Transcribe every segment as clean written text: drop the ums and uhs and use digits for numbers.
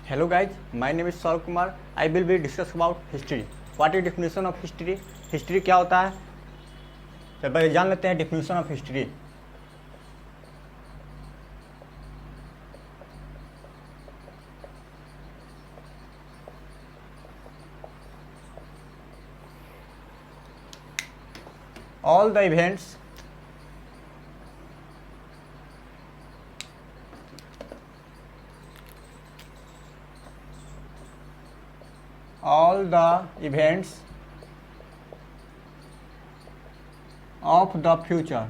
Hello guys, my name is Saurabh Kumar. I will be discuss about history. What is definition of history? History क्या होता है? चल पहले जान लेते हैं definition of history. All the events of the future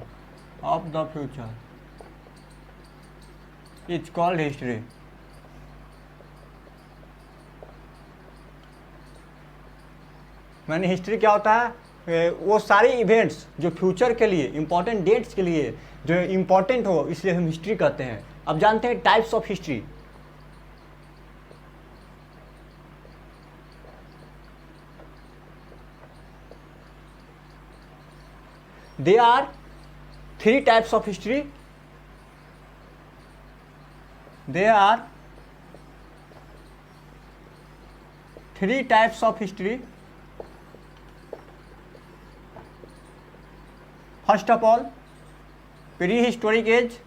is called history. मैंने history क्या होता है? वो सारे इवेंट्स जो फ्यूचर के लिए इंपॉर्टेंट डेट्स के लिए जो इंपॉर्टेंट हो, इसलिए हम हिस्ट्री कहते हैं. अब जानते हैं types of history. There are three types of history. There are three types of history. First of all, prehistoric age.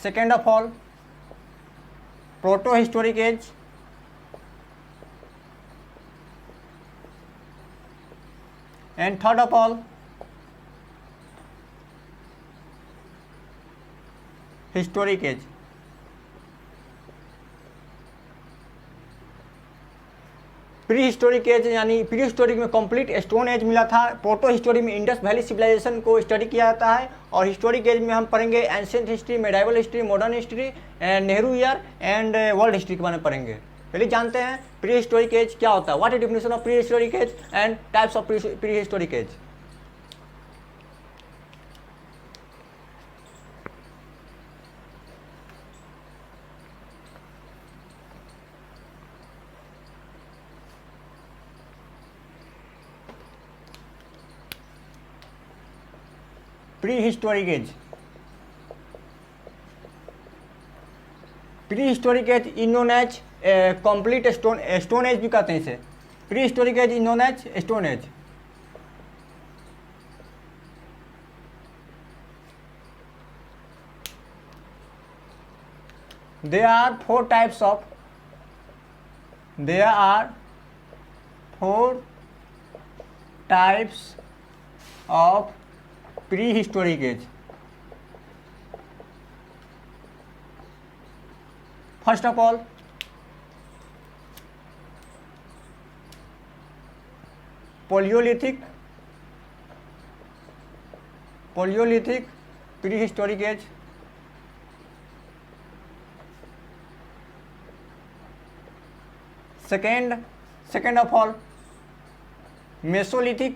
Second of all, proto-historic age. And third of all, historic age. Pre historic age यानी pre historic में complete stone age मिला था. Proto historic में Indus valley civilization को study किया जाता है. और हिस्टोरिक एज में हम पढ़ेंगे ancient history, medieval history, modern history, Nehru year and world history के बारे में पढ़ेंगे. पहले जानते हैं प्री हिस्टोरिक एज क्या होता है. What is definition of pre historic age and types of pre historic age. Pre historic age is known as complete stone age भी कहते हैं इसे. Pre historic age is known as stone age. There are four types of prehistoric age. First of all, Paleolithic prehistoric age. Second of all, Mesolithic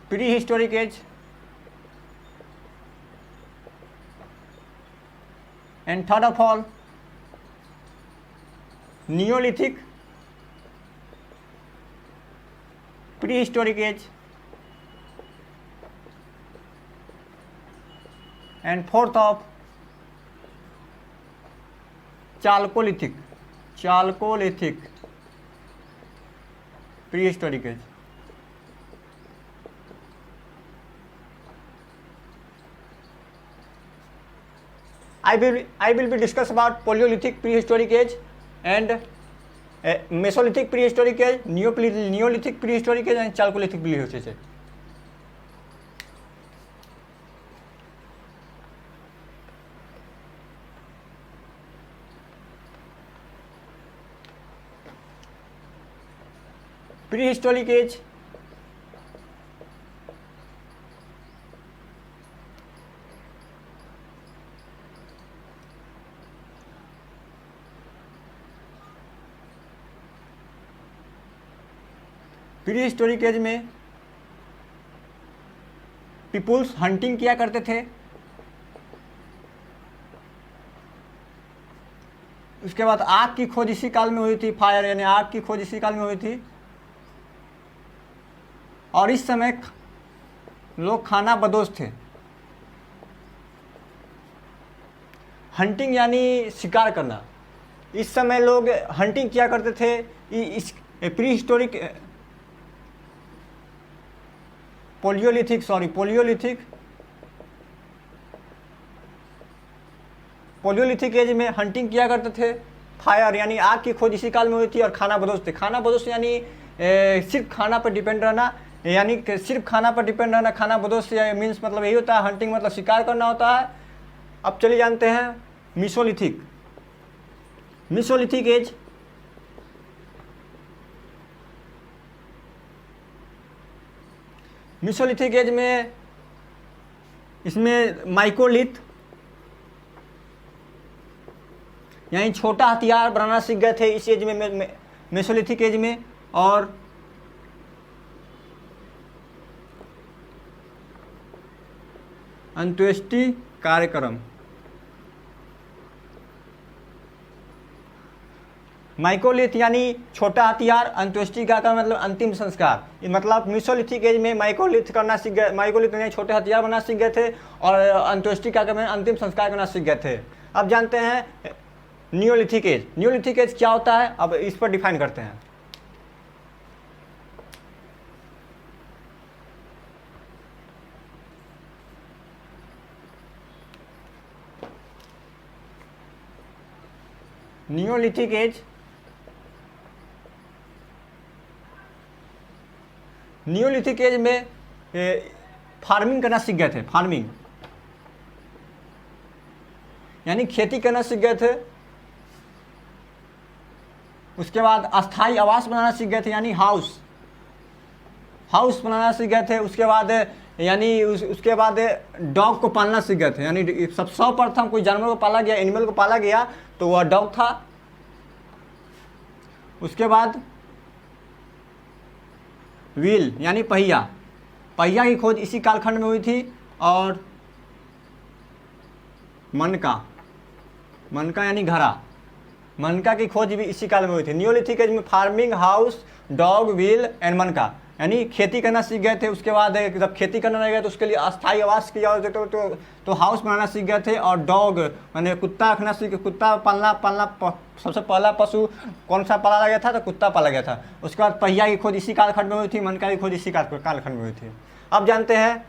prehistoric age. And third of all, Neolithic prehistoric age. And fourth of Chalcolithic prehistoric age. I will be discuss about Paleolithic prehistoric age and Mesolithic prehistoric age, Neolithic prehistoric age and Chalcolithic prehistoric age. Prehistoric age pre historic age में peoples hunting किया करते थे. उसके बाद आग की खोज इसी काल में हुई थी. फायर यानी आग की खोज इसी काल में हुई थी. और इस समय लोग खाना बदोश थे। हंटिंग यानी शिकार करना। इस समय लोग हंटिंग किया करते थे। इस प्री हिस्टोरिक पोलियोलिथिक एज में हंटिंग किया करते थे। फायर यानी आग की खोज इसी काल में हुई थी। और खाना बदोश थे। खाना बदोश यानी सिर्फ खाना पर डिपेंड रहना, यानी कि सिर्फ खाना पर डिपेंड रहना। खाना बदोश मीन्स मतलब यही होता है, हंटिंग मतलब शिकार करना होता है। अब चलिए जानते हैं मीसोलिथिक एज। मीसोलिथिक एज में इसमें माइक्रोलिथ यानी छोटा हथियार बनाना सीख गए थे इस एज में, मेसोलिथिक एज में। और अंत्येष्टि कार्यक्रम। माइक्रोलिथ यानी छोटा हथियार, अंत्येष्टि कार्यक्रम मतलब अंतिम संस्कार। ये मतलब मीसोलिथिक एज में माइक्रोलिथ करना सीख गए, माइक्रोलिथ यानी छोटे हथियार बनाना सीख गए थे और अंत्येष्टि कार्यक्रम में अंतिम संस्कार करना सीख गए थे। अब जानते हैं नियोलिथिक एज। नियोलिथिक एज क्या होता है, अब इस पर डिफाइन करते हैं। नियोलिथिक एज, नियोलिथिक एज में फार्मिंग करना सीख गए थे। फार्मिंग यानी खेती करना सीख गए थे। उसके बाद अस्थाई आवास बनाना सीख गए थे यानी हाउस बनाना सीख गए थे। उसके बाद यानी उसके बाद डॉग को पालना सीख गए थे। यानी सब सर्वप्रथम कोई जानवर को पाला गया, एनिमल को पाला गया तो वह डॉग था। उसके बाद व्हील यानी पहिया की खोज इसी कालखंड में हुई थी। और मनका यानी घड़ा, मनका की खोज भी इसी काल में हुई थी। नियोलिथिक एज में farming, house, dog, wheel and मनका यानी खेती करना सीख गए थे। उसके बाद जब खेती करना रह गया तो उसके लिए अस्थाई आवास किया तो हाउस बनाना सीख गए थे। और डॉग यानी कुत्ता रखना कुत्ता पालना सबसे पहला पशु कौन सा पाला गया था, तो कुत्ता पाला गया था। उसके बाद पहिया की खोज इसी कालखंड में हुई थी, मनका की खोज इसी कालखंड में हुई थी। अब जानते हैं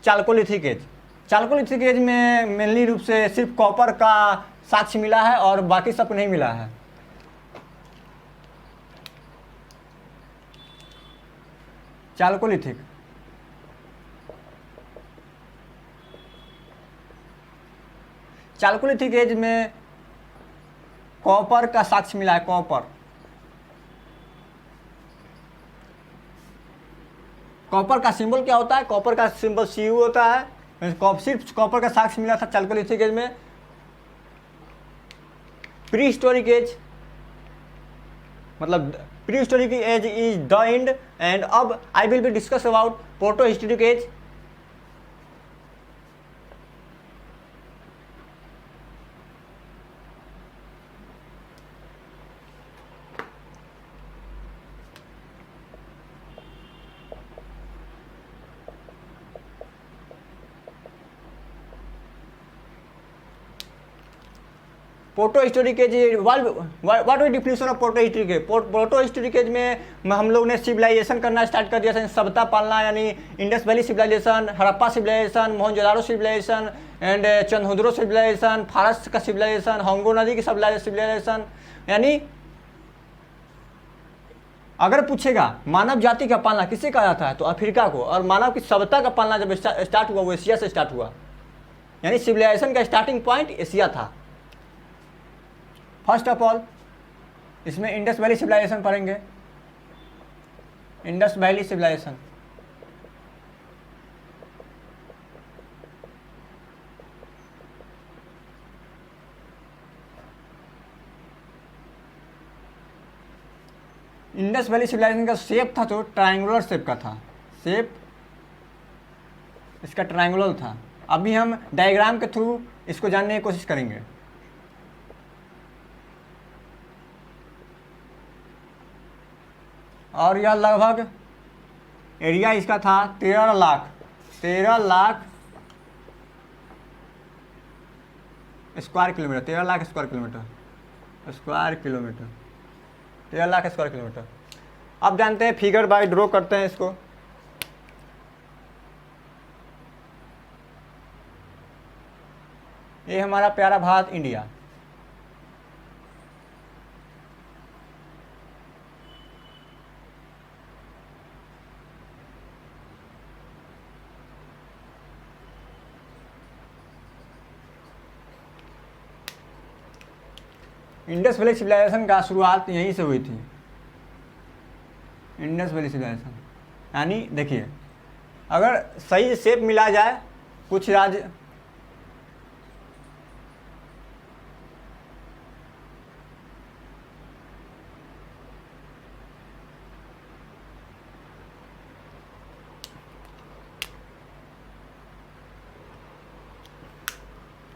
चाल्कोलिथिक एज। चाल्कोलिथिक एज में मेनली रूप से सिर्फ कॉपर का साक्ष्य मिला है और बाकी सब नहीं मिला है। चाल्कोलिथिक एज में कॉपर का साक्ष्य मिला है। कॉपर का सिंबल क्या होता है, कॉपर का सिंबल Cu होता है। सिर्फ कॉपर का साक्ष्य मिला था चाल्कोलिथिक एज में। प्री हिस्टोरिक एज मतलब pre historic age is the end. And अब I will be discuss about protohistoric age. Protohistoric age, what is definition of protohistoric age. Protohistoric age में हम लोग ने civilisation करना start कर दिया था, सभ्यता पालना यानी Indus valley civilization, Harappa civilization, Mohenjodaro civilization and Chanhudaro civilization, फारस का सिविलाइजेशन, होंगो नदी की सिविलाइजेशन। यानी अगर पूछेगा मानव जाति का पालना किसे कहा जाता है तो अफ्रीका को, और मानव की सभ्यता का पालना जब स्टार्ट हुआ वो एशिया से स्टार्ट हुआ। यानी सिविलाइजेशन का स्टार्टिंग पॉइंट एशिया था। फर्स्ट ऑफ ऑल इसमें इंडस वैली सिविलाइजेशन पढ़ेंगे। Indus valley civilization Indus valley civilization का शेप था तो ट्रायंगुलर शेप का था। शेप इसका ट्रायंगुलर था। अभी हम डायग्राम के थ्रू इसको जानने की कोशिश करेंगे। और यह लगभग एरिया इसका था 13 lakh 13 lakh square kilometre, 13 lakh square kilometre, 13 lakh square kilometre. अब जानते हैं फिगर बाय ड्रॉ करते हैं इसको। ये हमारा प्यारा Bharat India, Indus valley civilization का शुरुआत यहीं से हुई थी। इंडस वैली सिविलाइजेशन यानी देखिए, अगर सही शेप मिला जाए कुछ राज्य,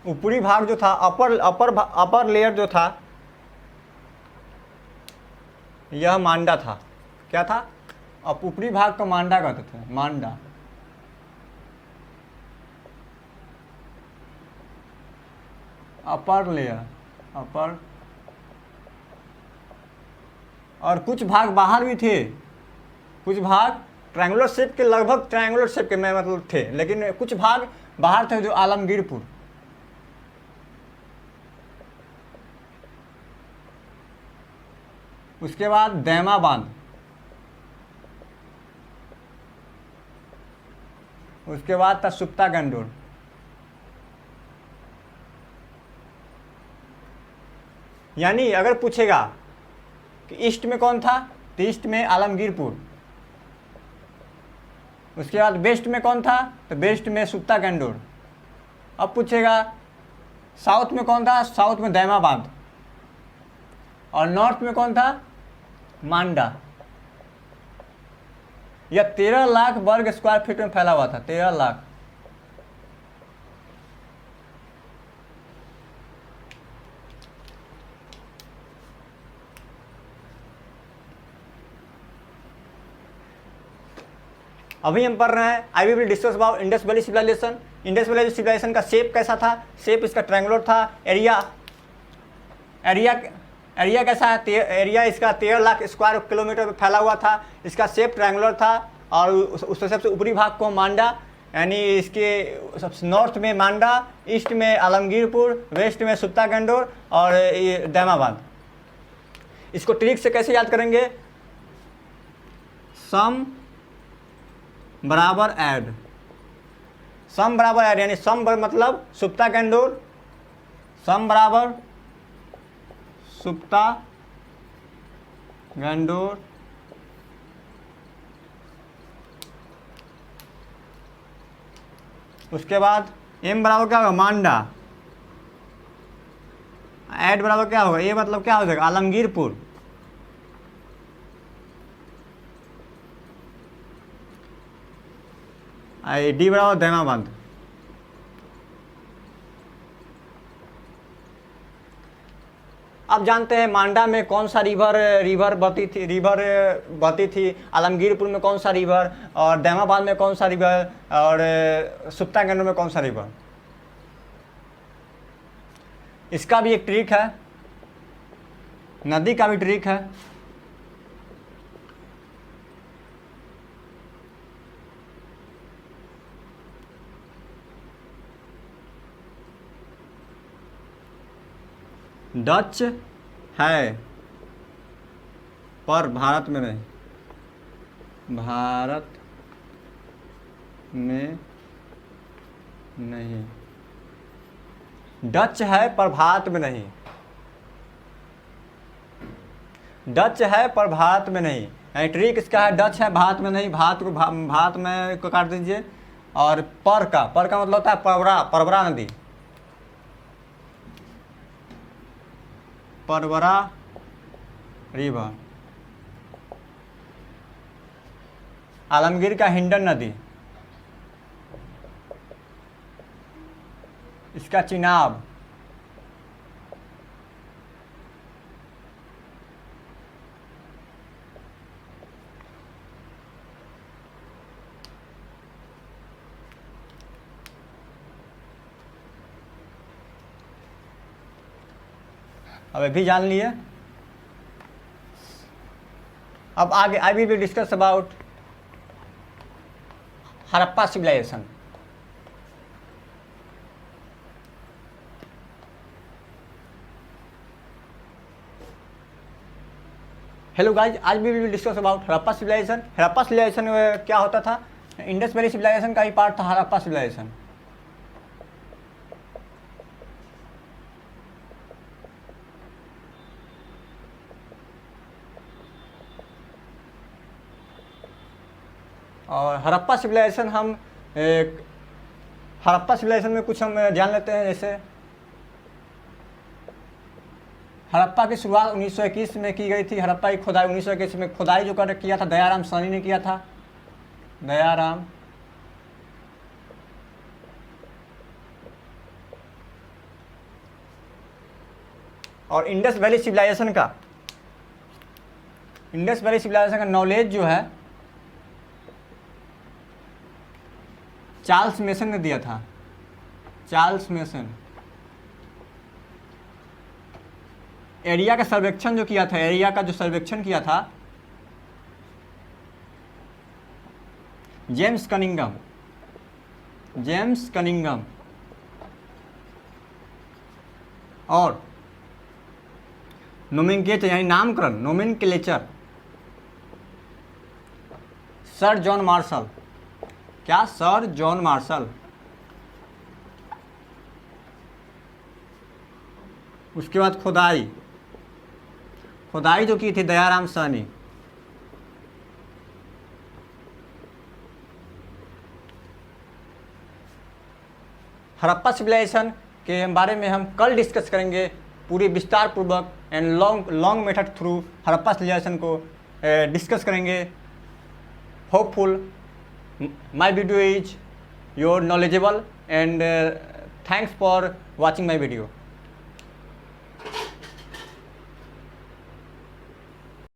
ऊपरी भाग जो था, अपर लेयर जो था, यह मांडा था। क्या था? अब ऊपरी भाग को मांडा कहते थे, मांडा। अपर लेयर, अपर, और कुछ भाग बाहर भी थे, कुछ भाग ट्रायंगुलर शेप के, लगभग ट्रायंगुलर शेप के मैं मतलब थे, लेकिन कुछ भाग बाहर थे, जो आलमगीरपुर, उसके बाद दैमा बांध, उसके बाद था सुप्ता गंडोर, यानी अगर पूछेगा कि ईस्ट में कौन था, तो ईस्ट में आलमगीरपुर। उसके बाद वेस्ट में कौन था, तो वेस्ट में सुप्ता गंडोर। अब पूछेगा साउथ में कौन था, साउथ में दैमा बांध। और नॉर्थ में कौन था, मांडा। यह 13 लाख वर्ग स्क्वायर फीट में फैला हुआ था, 13 लाख। अभी हम पढ़ रहे हैं, I will discuss about Indus valley civilization. Indus valley civilization का शेप कैसा था? शेप इसका ट्रायंगुलर था। एरिया कैसा है? एरिया इसका 13 लाख स्क्वायर किलोमीटर में फैला हुआ था। इसका शेप ट्रायंगुलर था, और उसके सबसे ऊपरी भाग को मांडा, यानी इसके सबसे नॉर्थ में मांडा, ईस्ट में आलमगीरपुर, वेस्ट में सुप्ता गंडोर और ये दैमाबाद। इसको ट्रिक से कैसे याद करेंगे? सम बराबर ऐड, सम बराबर ऐड, यानी सम मतलब सुप्ता गंडोर, सम बराबर सुप्ता गंडोर, उसके बाद एम बराबर क्या होगा, मांडा, ऐड बराबर क्या होगा, ये मतलब क्या हो जाएगा, आलमगीरपुर, डी बराबर दैमाबाद। अब जानते हैं मांडा में कौन सा रिवर बहती थी, आलमगीरपुर में कौन सा रिवर, और दैमाबाद में कौन सा रिवर, और सुप्ता गंडोर में कौन सा रिवर। इसका भी एक ट्रिक है, नदी का भी ट्रिक है। डच है पर भारत में नहीं, भारत में नहीं, डच है पर भारत में नहीं, डच है पर भारत में नहीं। ट्रिक इसका है, डच है भारत में नहीं, भारत में को काट दीजिए, और पर का मतलब होता है परवरा नदी, परवरा रिवर। आलमगीर का हिंडन नदी, इसका चिनाब, अब अभी जान लिए। अब आगे I will discuss about Harappa civilization. Hello guys, आज भी will discuss about Harappa civilization. Harappa civilization क्या होता था? इंडस वैली सिविलाइजेशन का ही पार्ट था हड़प्पा सिविलाइजेशन। और हड़प्पा सिविलाइजेशन हड़प्पा सिविलाइजेशन में कुछ हम जान लेते हैं। जैसे हड़प्पा की शुरुआत 1921 में की गई थी। हड़प्पा की खुदाई 1921 में खुदाई जो किया था दयाराम साहनी ने किया था। दयाराम और इंडस वैली सिविलाइजेशन का नॉलेज जो है चार्ल्स मेसन ने दिया था। चार्ल्स मेसन एरिया का सर्वेक्षण जो किया था, जेम्स कनिंगम और नोमेनक्लेचर यानी नामकरण, नोमेनक्लेचर सर जॉन मार्शल। क्या? Sir John Marshall. उसके बाद खुदाई जो की थी दयाराम साहनी। हड़प्पा सिविलाइजेशन के बारे में हम कल डिस्कस करेंगे पूरी विस्तार पूर्वक and long method through Harappa civilization को डिस्कस करेंगे। Hopeful my video is your knowledgeable and thanks for watching my video.